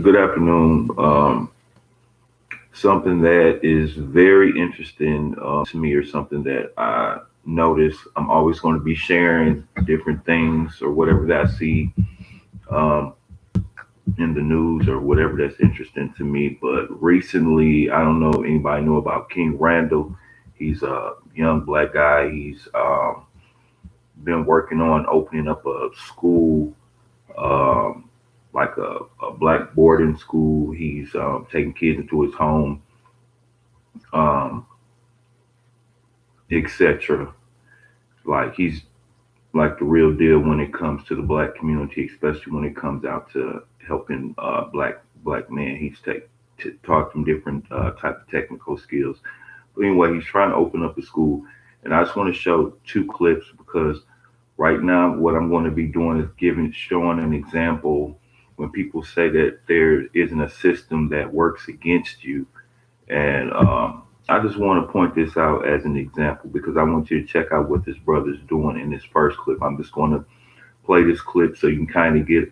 Good afternoon. Something that is very interesting to me, or something that I notice, I'm always going to be sharing different things or whatever that I see um, in the news or whatever that's interesting to me. But recently, I don't know if anybody know about King Randall. He's a young black guy. He's been working on opening up a school, um, like a black boarding school. He's taking kids into his home, um, etc. Like he's like the real deal when it comes to the black community, especially when it comes out to helping black men. He's taught them different type of technical skills. But anyway, he's trying to open up a school, and I just want to show two clips because right now what I'm going to be doing is showing an example when people say that there isn't a system that works against you. And I just want to point this out as an example because I want you to check out what this brother's doing in this first clip. I'm just going to play this clip so you can kind of get,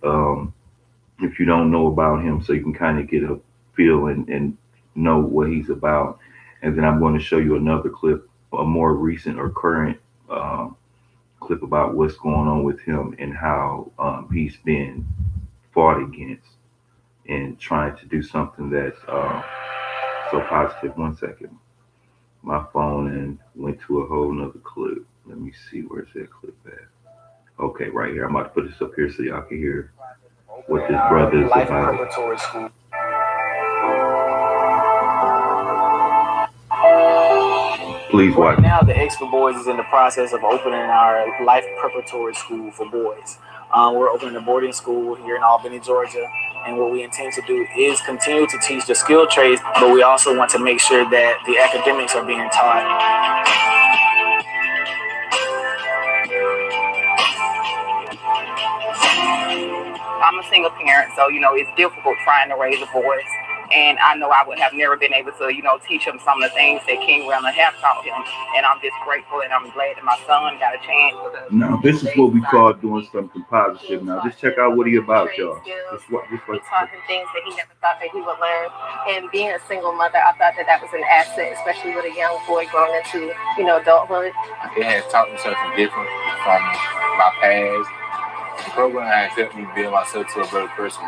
if you don't know about him, so you can kind of get a feel and know what he's about. And then I'm going to show you another clip, a more recent or current clip about what's going on with him and how he's been fought against and trying to do something that's so positive. One second. My phone and went to a whole nother clip. Let me see, where's that clip at? Okay, right here. I'm about to put this up here so y'all can hear what this brother is Life about. Preparatory School. Please watch. Right now, the X for Boys is in the process of opening our Life Preparatory School for boys. We're opening a boarding school here in Albany, Georgia. And what we intend to do is continue to teach the skill trades, but we also want to make sure that the academics are being taught. I'm a single parent, so, it's difficult trying to raise a voice. And I know I would have never been able to, teach him some of the things that King Randall have taught him. And I'm just grateful and I'm glad that my son got a chance. Now, this is what we call doing something positive. Now, just check out what he about, y'all. He taught him things that he never thought that he would learn. And being a single mother, I thought that was an asset, especially with a young boy growing into, adulthood. It has taught me something different from my past. The program has helped me build myself to a better person.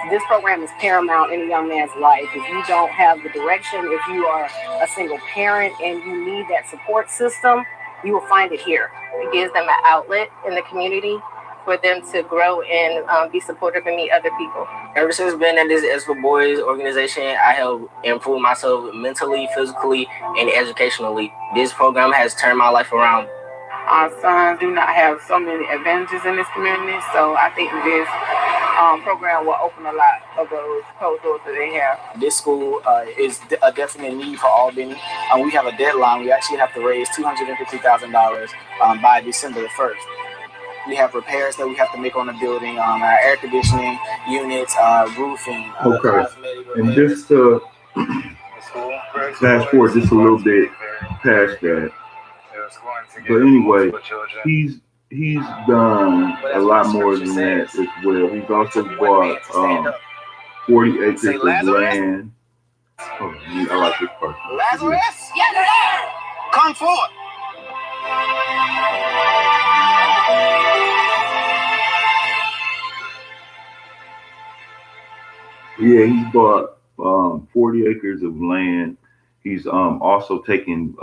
This program is paramount in a young man's life. If you don't have the direction, if you are a single parent and you need that support system, you will find it here. It gives them an outlet in the community for them to grow and be supportive and meet other people. Ever since being at this S for Boys organization, I have improved myself mentally, physically, and educationally. This program has turned my life around. Our sons do not have so many advantages in this community, so I think this program will open a lot of those closed doors that they have. This school is a definite need for Albany. We have a deadline. We actually have to raise $250,000 by December the 1st. We have repairs that we have to make on the building, our air conditioning units, roofing. Okay, and just to fast forward just a little bit past that. But anyway, he's done a lot more than that as well. He's also bought 40 acres of land. Oh, I like this part. Lazarus, yes, sir. Come forth. Yeah, he's bought 40 acres of land. He's also taken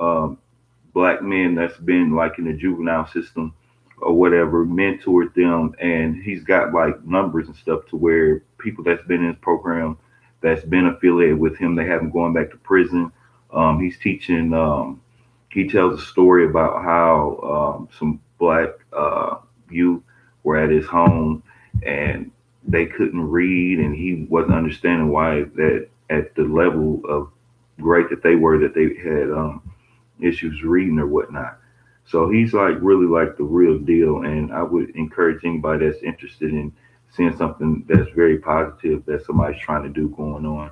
black men that's been like in the juvenile system or whatever, mentored them, and he's got like numbers and stuff to where people that's been in his program that's been affiliated with him, they haven't gone back to prison. He's teaching. He tells a story about how some black youth were at his home and they couldn't read, and he wasn't understanding why that at the level of grade that they were, that they had issues reading or whatnot. So he's like really like the real deal, and I would encourage anybody that's interested in seeing something that's very positive that somebody's trying to do going on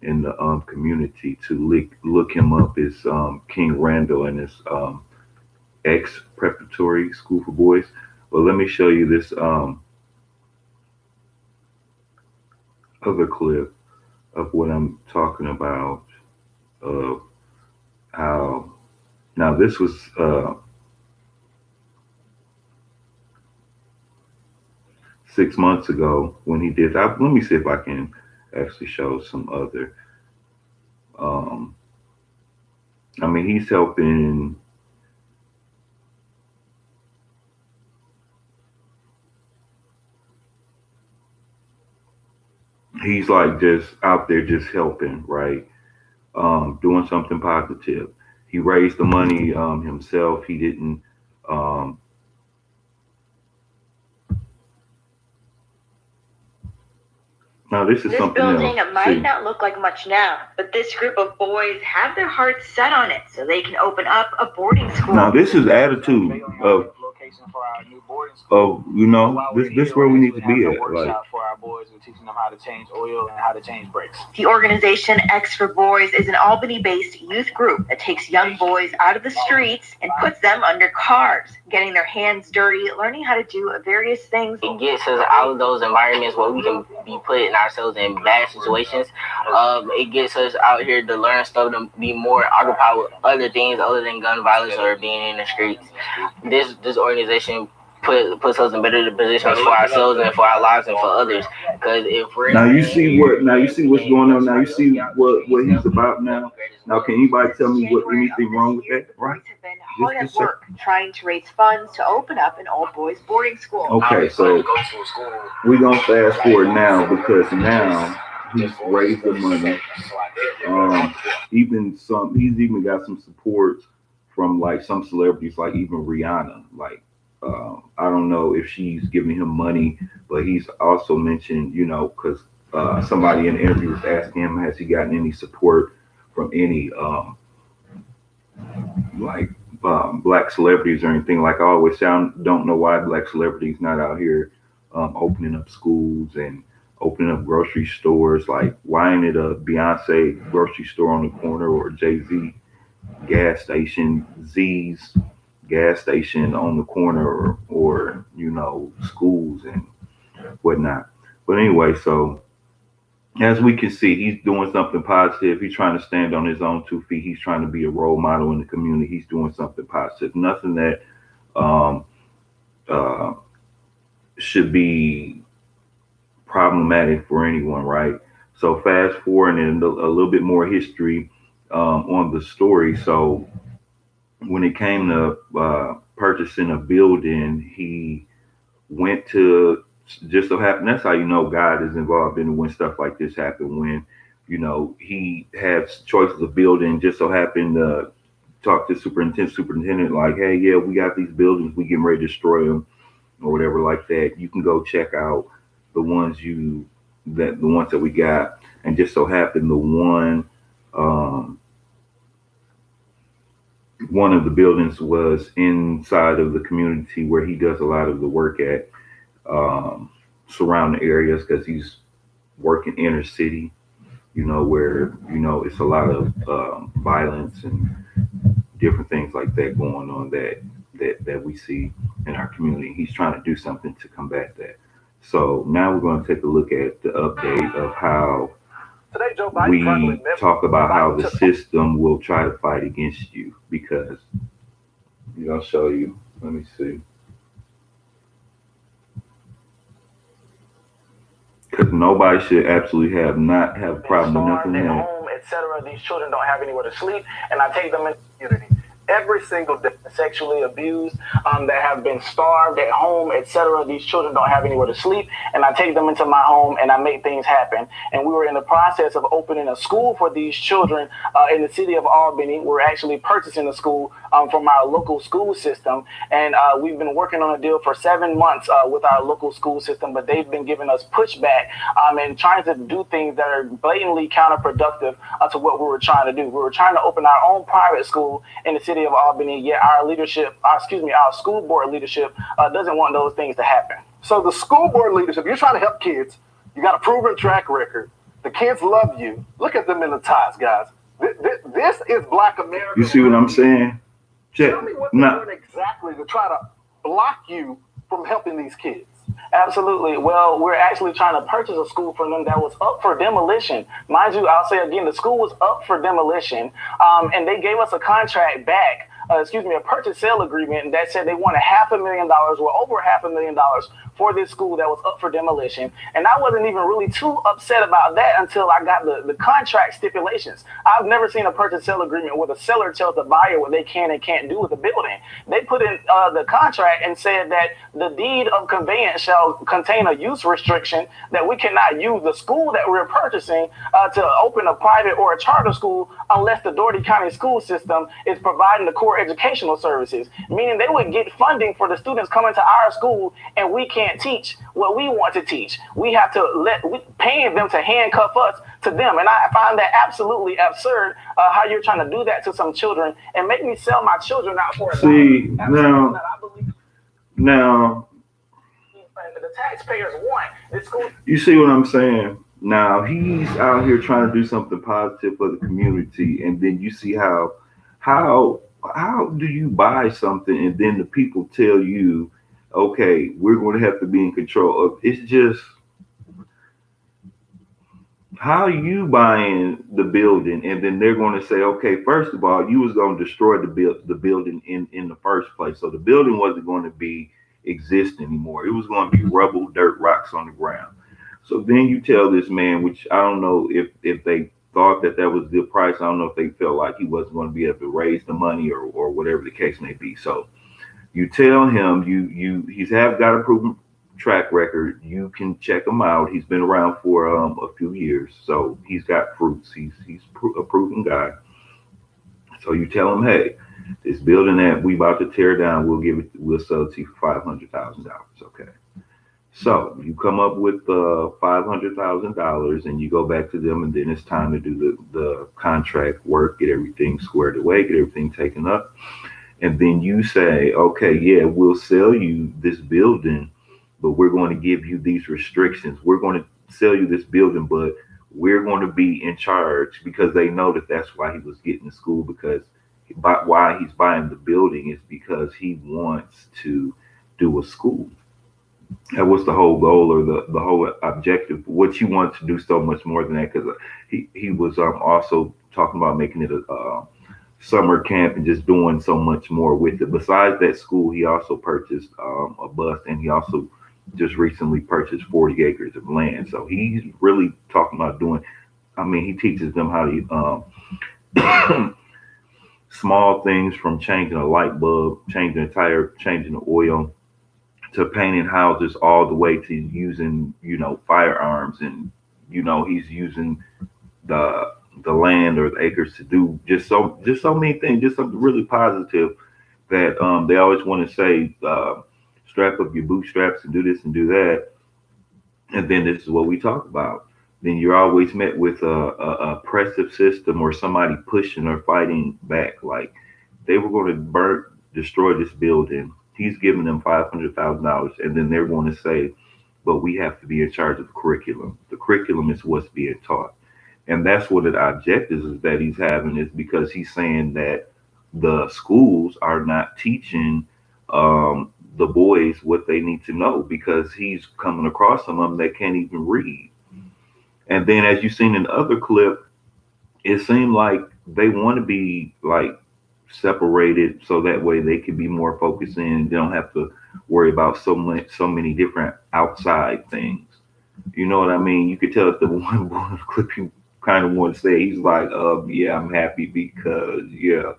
in the community to look him up. Is King Randall and his ex preparatory school for boys. Well, let me show you this other clip of what I'm talking about. Of how now this was 6 months ago when he did. Let me see if I can actually show some other. Um, I mean, he's helping. He's like just out there, just helping, right? Doing something positive. He raised the money himself. He didn't. Um, Now this is This something building else. might See, not look like much now, but this group of boys have their hearts set on it so they can open up a boarding school. now this is attitude of location for our new boarding school. this where we need to be at. Like, For our boys, we're teaching them how to change oil and how to change brakes. The organization X for Boys is an Albany-based youth group that takes young boys out of the streets and puts them under cars, getting their hands dirty, learning how to do various things. It gets us out of those environments where we can be putting ourselves in bad situations. It gets us out here to learn stuff, to be more occupied with other things other than gun violence or being in the streets. This organization puts us in better positions for ourselves and for our lives and for others. Because if we're now you see what's going on. Now you see what he's about now. Now can anybody tell me what anything wrong with that? Right? Boys have been hard at work trying to raise funds to open up an all-boys boarding school. Okay, so we're gonna fast forward now because now he's raised the money. He's even got some support from like some celebrities, like even Rihanna. Like I don't know if she's giving him money, but he's also mentioned, because somebody in the interview was asking him, has he gotten any support from any black celebrities or anything? Like I always say, I don't know why black celebrities not out here opening up schools and opening up grocery stores. Like, why ain't it a Beyonce grocery store on the corner or Jay-Z gas station, Z's gas station on the corner, or schools and whatnot? But anyway, so as we can see, he's doing something positive. He's trying to stand on his own 2 feet. He's trying to be a role model in the community. He's doing something positive. Nothing that uh, should be problematic for anyone, right? So fast forward and a little bit more history on the story. So when it came to purchasing a building, he went to, just so happen, that's how you know God is involved in when stuff like this happen. When he has choices of building, just so happened to talk to superintendent like, hey, yeah, we got these buildings, we getting ready to destroy them or whatever like that. You can go check out the ones that we got. And just so happened one of the buildings was inside of the community where he does a lot of the work at, surrounding areas, because he's working inner city, where it's a lot of violence and different things like that going on that we see in our community. He's trying to do something to combat that. So now we're going to take a look at the update of how we talk about how the system will try to fight against you, because I'll show you. Let me see. Because nobody should absolutely not have a problem with nothing else. Home, etc. These children don't have anywhere to sleep, and I take them in the community every single day, sexually abused, that have been starved at home, etc. These children don't have anywhere to sleep, and I take them into my home and I make things happen. And we were in the process of opening a school for these children in the city of Albany. We're actually purchasing a school from our local school system, and we've been working on a deal for 7 months with our local school system, but they've been giving us pushback and trying to do things that are blatantly counterproductive to what we were trying to do. We were trying to open our own private school in the city of Albany, yet our school board leadership doesn't want those things to happen. So the school board leadership, you're trying to help kids. You got a proven track record. The kids love you. Look at them in the ties, guys. This is Black America. You see what I'm saying? Tell me what they're doing exactly to try to block you from helping these kids? Absolutely. Well, we're actually trying to purchase a school for them that was up for demolition. Mind you, I'll say again, the school was up for demolition, and they gave us a contract back. A purchase sale agreement that said they wanted $500,000 or over $500,000 for this school that was up for demolition. And I wasn't even really too upset about that until I got the contract stipulations. I've never seen a purchase sale agreement where the seller tells the buyer what they can and can't do with the building. They put in the contract and said that the deed of conveyance shall contain a use restriction that we cannot use the school that we're purchasing to open a private or a charter school unless the Doherty County school system is providing the core educational services, meaning they would get funding for the students coming to our school and we can't teach what we want to teach. We have to paying them to handcuff us to them. And I find that absolutely absurd how you're trying to do that to some children and make me sell my children out for $1. Now, the taxpayers want this school. You see what I'm saying? Now he's out here trying to do something positive for the community, and then you see how do you buy something and then the people tell you, okay, we're going to have to be in control of. It's just how you buying the building, and then they're going to say, okay, first of all, you was going to destroy the building in the first place, so the building wasn't going to be exist anymore. It was going to be rubble, dirt, rocks on the ground. So then you tell this man, which I don't know if they thought that was the price. I don't know if they felt like he wasn't going to be able to raise the money or whatever the case may be. So you tell him he's got a proven track record. You can check him out. He's been around for a few years, so he's got fruits. He's a proven guy. So you tell him, hey, this building that we about to tear down, we'll sell it to you for $500,000. Okay. So you come up with $500,000 and you go back to them, and then it's time to do the contract work, get everything squared away, get everything taken up. And then you say, okay, yeah, we'll sell you this building, but we're going to give you these restrictions. We're going to sell you this building, but we're going to be in charge, because they know that that's why he was getting the school, because why he's buying the building is because he wants to do a school. That was the whole goal, or the whole objective. What you want to do so much more than that, because he was also talking about making it a summer camp and just doing so much more with it. Besides that school, he also purchased a bus, and he also just recently purchased 40 acres of land. So he's really talking about he teaches them how to small things, from changing a light bulb, changing a tire, changing the oil, to painting houses, all the way to using, firearms. And, he's using the land or the acres to do just so many things, just something really positive that they always want to say, strap up your bootstraps and do this and do that. And then this is what we talk about. Then you're always met with a oppressive system, or somebody pushing or fighting back. Like, they were going to destroy this building. He's giving them $500,000, and then they're going to say, but we have to be in charge of the curriculum. The curriculum is what's being taught. And that's what the objective is that he's having, is because he's saying that the schools are not teaching the boys what they need to know, because he's coming across some of them that can't even read. And then, as you've seen in the other clip, it seemed like they want to be like separated, so that way they can be more focused in. They don't have to worry about so many different outside things. You know what I mean? You could tell that the one clip you kind of want to say, he's like, yeah, I'm happy because, yeah,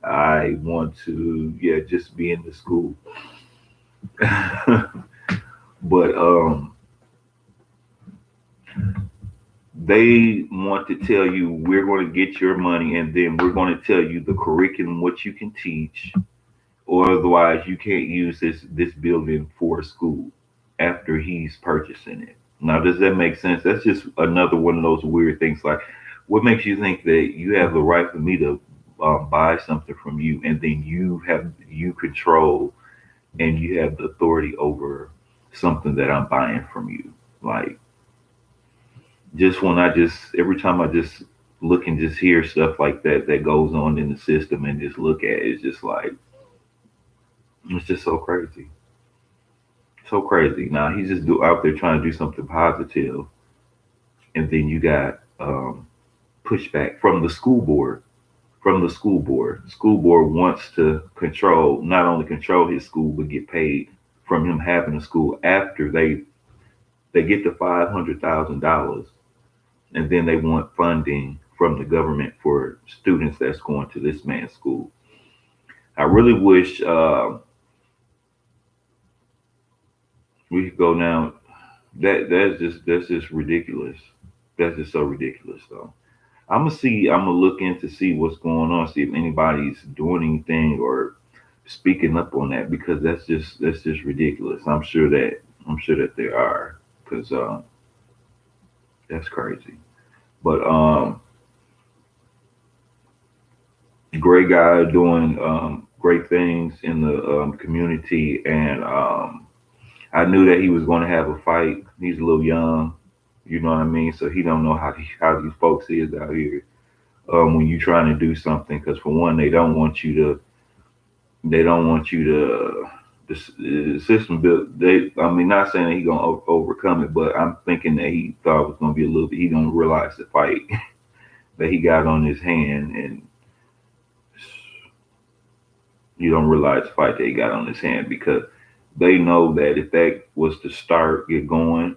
I want to, just be in the school. But they want to tell you, we're going to get your money, and then we're going to tell you the curriculum, what you can teach, or otherwise you can't use this building for a school after he's purchasing it. Now, does that make sense? That's just another one of those weird things. Like, what makes you think that you have the right for me to buy something from you, and then you control and you have the authority over something that I'm buying from you? Like, every time I just look and just hear stuff like that goes on in the system, and just look at it, it's just like, it's just so crazy. So crazy. Now he's just out there trying to do something positive, and then you got pushback from the school board. From the school board, school board wants to control, not only control his school, but get paid from him having a school after they get the $500,000, and then they want funding from the government for students that's going to this man's school. I really wish we could go now. That's just ridiculous. That's just so ridiculous, though. I'm gonna see. I'm gonna look in to see what's going on. See if anybody's doing anything or speaking up on that, because that's just ridiculous. I'm sure that there are, because that's crazy. But great guy doing great things in the community, and I knew that he was going to have a fight. He's a little young, you know what I mean. So he don't know how these folks is out here when you're trying to do something. Because for one, they don't want you to. They don't want you to. The system built. I mean, not saying that he gonna overcome it, but I'm thinking that he thought it was gonna be a little bit. He don't realize the fight that he got on his hand, and you don't realize the fight that he got on his hand, because they know that if that was to start get going,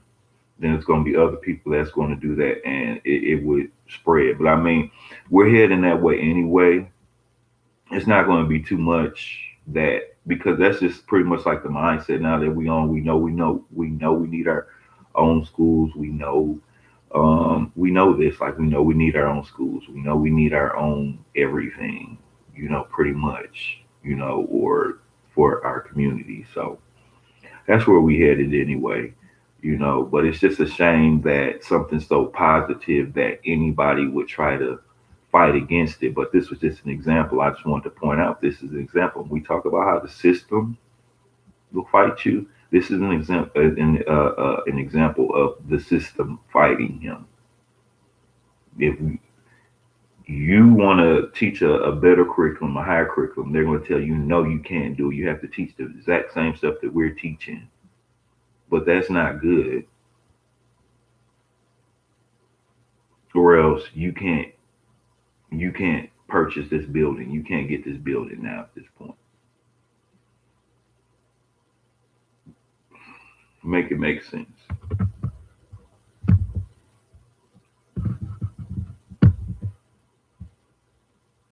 then it's going to be other people that's going to do that, and it would spread. But I mean, we're heading that way anyway. It's not going to be too much that, because that's just pretty much like the mindset now that we on. We know we need our own schools. We know this. Like, we know we need our own schools. We know we need our own everything. Pretty much. Or for our community. So that's where we headed anyway. But it's just a shame that something so positive that anybody would try to fight against it. But this was just an example. I just wanted to point out, this is an example. We talk about how the system will fight you. This is an example, an example of the system fighting him. If you want to teach a better curriculum, a higher curriculum, they're going to tell you, no, you can't do it. You have to teach the exact same stuff that we're teaching. But that's not good. Or else you can't purchase this building. You can't get this building now at this point. Make it make sense.